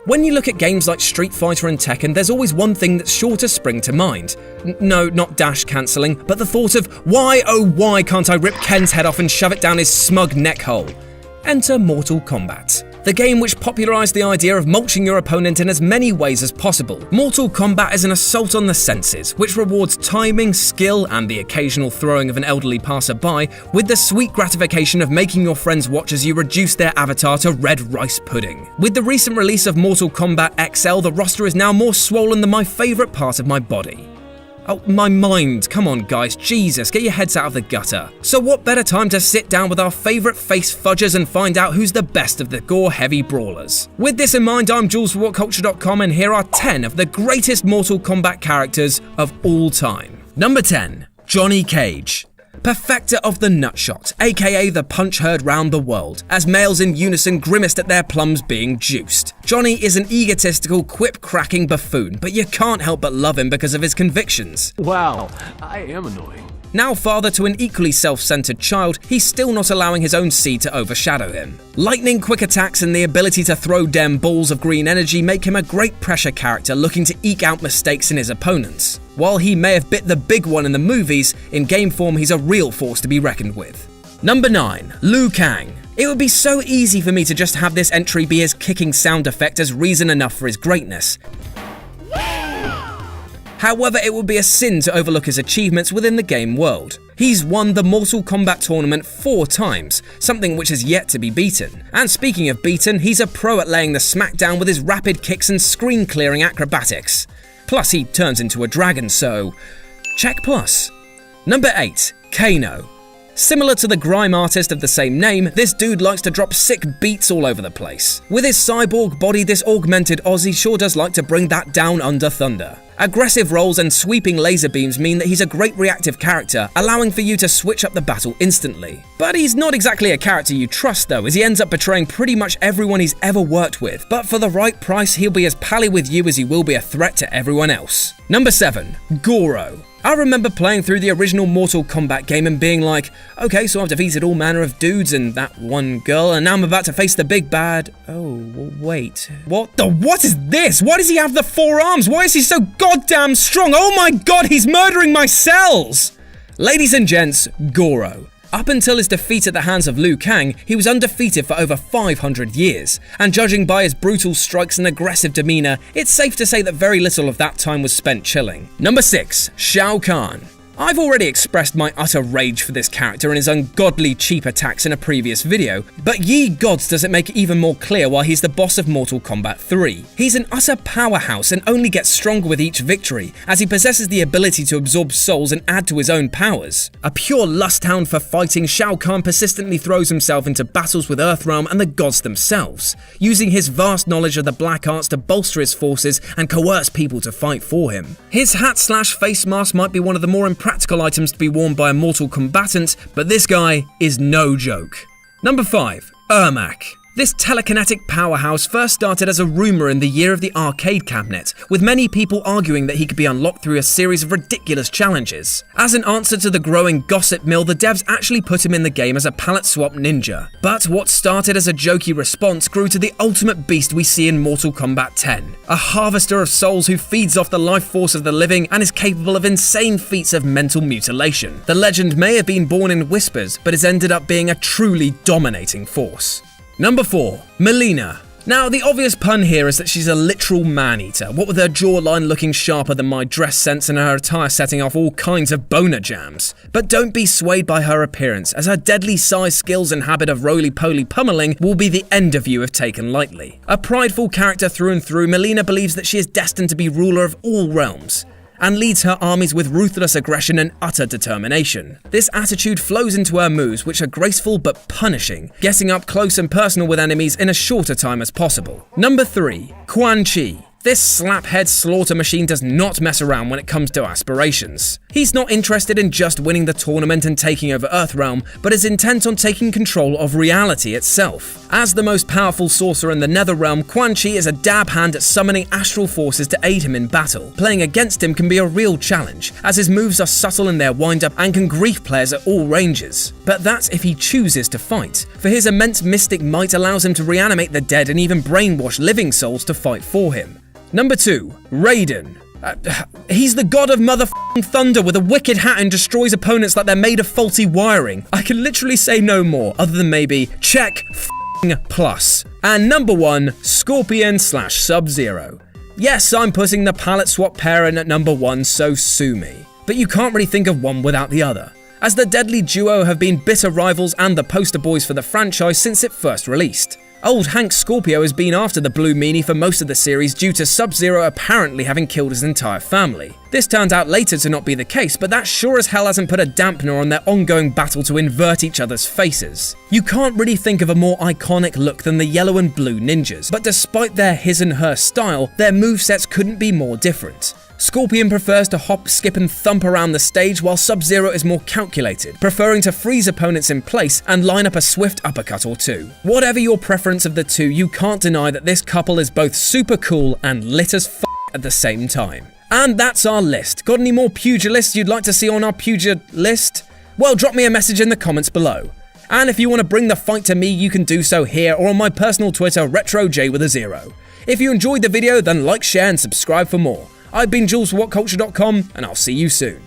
When you look at games like Street Fighter and Tekken, there's always one thing that's sure to spring to mind. No, not dash cancelling, but the thought of, why oh why can't I rip Ken's head off and shove it down his smug neck hole? Enter Mortal Kombat, the game which popularised the idea of mulching your opponent in as many ways as possible. Mortal Kombat is an assault on the senses, which rewards timing, skill, and the occasional throwing of an elderly passerby, with the sweet gratification of making your friends watch as you reduce their avatar to red rice pudding. With the recent release of Mortal Kombat XL, the roster is now more swollen than my favourite part of my body. Oh, my mind. Come on, guys. Jesus, get your heads out of the gutter. So what better time to sit down with our favourite face fudgers and find out who's the best of the gore-heavy brawlers. With this in mind, I'm Jules for WhatCulture.com, and here are 10 of the greatest Mortal Kombat characters of all time. Number 10. Johnny Cage. Perfecter of the nutshot, aka the punch heard round the world, as males in unison grimaced at their plums being juiced. Johnny is an egotistical, quip-cracking buffoon, but you can't help but love him because of his convictions. Wow, I am annoying. Now father to an equally self-centered child, he's still not allowing his own seed to overshadow him. Lightning-quick attacks and the ability to throw dem balls of green energy make him a great pressure character looking to eke out mistakes in his opponents. While he may have bit the big one in the movies, in game form he's a real force to be reckoned with. Number 9. Liu Kang. It would be so easy for me to just have this entry be his kicking sound effect as reason enough for his greatness. However, it would be a sin to overlook his achievements within the game world. He's won the Mortal Kombat tournament 4 times, something which is yet to be beaten. And speaking of beaten, he's a pro at laying the smackdown with his rapid kicks and screen-clearing acrobatics. Plus, he turns into a dragon, so check plus. Number 8. Kano. Similar to the grime artist of the same name, this dude likes to drop sick beats all over the place. With his cyborg body, this augmented Aussie sure does like to bring that down under thunder. Aggressive rolls and sweeping laser beams mean that he's a great reactive character, allowing for you to switch up the battle instantly. But he's not exactly a character you trust though, as he ends up betraying pretty much everyone he's ever worked with. But for the right price, he'll be as pally with you as he will be a threat to everyone else. Number 7. Goro. I remember playing through the original Mortal Kombat game and being like, okay, so I've defeated all manner of dudes and that one girl, and now I'm about to face the big bad. Oh, wait. What is this? Why does he have the 4 arms? Why is he so goddamn strong? Oh my god, he's murdering my cells! Ladies and gents, Goro. Up until his defeat at the hands of Liu Kang, he was undefeated for over 500 years, and judging by his brutal strikes and aggressive demeanor, it's safe to say that very little of that time was spent chilling. Number 6. Shao Kahn. I've already expressed my utter rage for this character and his ungodly cheap attacks in a previous video, but ye gods does it make it even more clear why he's the boss of Mortal Kombat 3. He's an utter powerhouse and only gets stronger with each victory, as he possesses the ability to absorb souls and add to his own powers. A pure lust-hound for fighting, Shao Kahn persistently throws himself into battles with Earthrealm and the gods themselves, using his vast knowledge of the black arts to bolster his forces and coerce people to fight for him. His hat/face mask might be one of the more practical items to be worn by a mortal combatant, but this guy is no joke. Number 5. Ermac. This telekinetic powerhouse first started as a rumour in the year of the arcade cabinet, with many people arguing that he could be unlocked through a series of ridiculous challenges. As an answer to the growing gossip mill, the devs actually put him in the game as a palette swap ninja. But what started as a jokey response grew to the ultimate beast we see in Mortal Kombat 10. A harvester of souls who feeds off the life force of the living and is capable of insane feats of mental mutilation. The legend may have been born in whispers, but has ended up being a truly dominating force. Number 4. Mileena. Now, the obvious pun here is that she's a literal man-eater, what with her jawline looking sharper than my dress sense and her attire setting off all kinds of boner jams. But don't be swayed by her appearance, as her deadly size, skills and habit of roly-poly pummeling will be the end of you if taken lightly. A prideful character through and through, Mileena believes that she is destined to be ruler of all realms, and leads her armies with ruthless aggression and utter determination. This attitude flows into her moves, which are graceful but punishing, getting up close and personal with enemies in as short a time as possible. Number 3. Quan Chi. This slaphead slaughter machine does not mess around when it comes to aspirations. He's not interested in just winning the tournament and taking over Earthrealm, but is intent on taking control of reality itself. As the most powerful sorcerer in the Netherrealm, Quan Chi is a dab hand at summoning astral forces to aid him in battle. Playing against him can be a real challenge, as his moves are subtle in their windup and can grief players at all ranges. But that's if he chooses to fight, for his immense mystic might allows him to reanimate the dead and even brainwash living souls to fight for him. Number 2. Raiden. He's the god of motherfucking thunder with a wicked hat and destroys opponents like they're made of faulty wiring. I can literally say no more, other than maybe check plus. And number 1, Scorpion/Sub-Zero. Yes, I'm putting the palette swap pairing at number 1, so sue me. But you can't really think of one without the other, as the deadly duo have been bitter rivals and the poster boys for the franchise since it first released. Old Hank Scorpio has been after the Blue Meanie for most of the series due to Sub-Zero apparently having killed his entire family. This turned out later to not be the case, but that sure as hell hasn't put a dampener on their ongoing battle to invert each other's faces. You can't really think of a more iconic look than the yellow and blue ninjas, but despite their his and her style, their movesets couldn't be more different. Scorpion prefers to hop, skip and thump around the stage, while Sub-Zero is more calculated, preferring to freeze opponents in place and line up a swift uppercut or two. Whatever your preference of the two, you can't deny that this couple is both super cool and lit as f*** at the same time. And that's our list. Got any more pugilists you'd like to see on our list? Well, drop me a message in the comments below. And if you want to bring the fight to me, you can do so here or on my personal Twitter, RetroJ with a 0. If you enjoyed the video, then like, share and subscribe for more. I've been Jules for WhatCulture.com, and I'll see you soon.